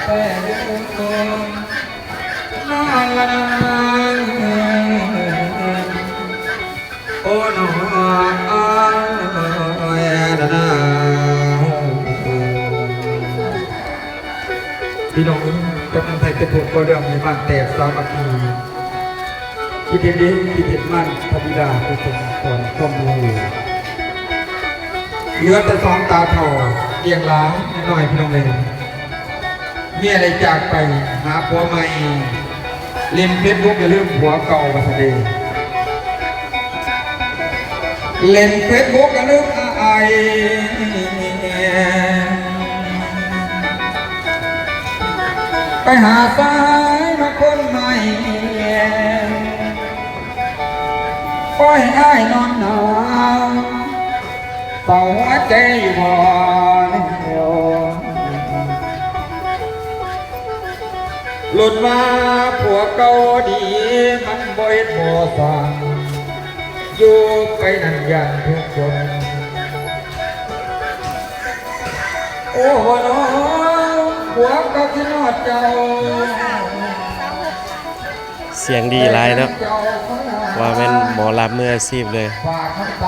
แต่นอนละโอ้น้อยนะพี่น้องกำลังไทยเป็นถูกก็เรื่องในบ้านแต่สามัคคีคิดเห็นดีคิดเห็นมันพบิดาเป็นคนสอนข้อมูลเหลือแต่สองตาเท่าเรียงล้างหน่อยพี่น้องเลยมีอะไรจากไปหาผัวใหม่เล่นเฟซบุ๊กอย่าลืมผัวเก่ามาแสดงเล่นเฟซบุ๊กอย่าลืมอายไปหาสายมาคนใหม่ปล่อยให้นอนหนาวเฝ้าหัวใจอยู่บ่หลุดมาผัวเก่าดีมันบ่เฮ็ดบ่สั่งอยู่ไปนั่นยันทุกคนโอ้โหน้องผัวเก่าที่นอดเจ้าเสียงดีหลายเนาะว่าเป็นหมอลำมืออาชีพเลย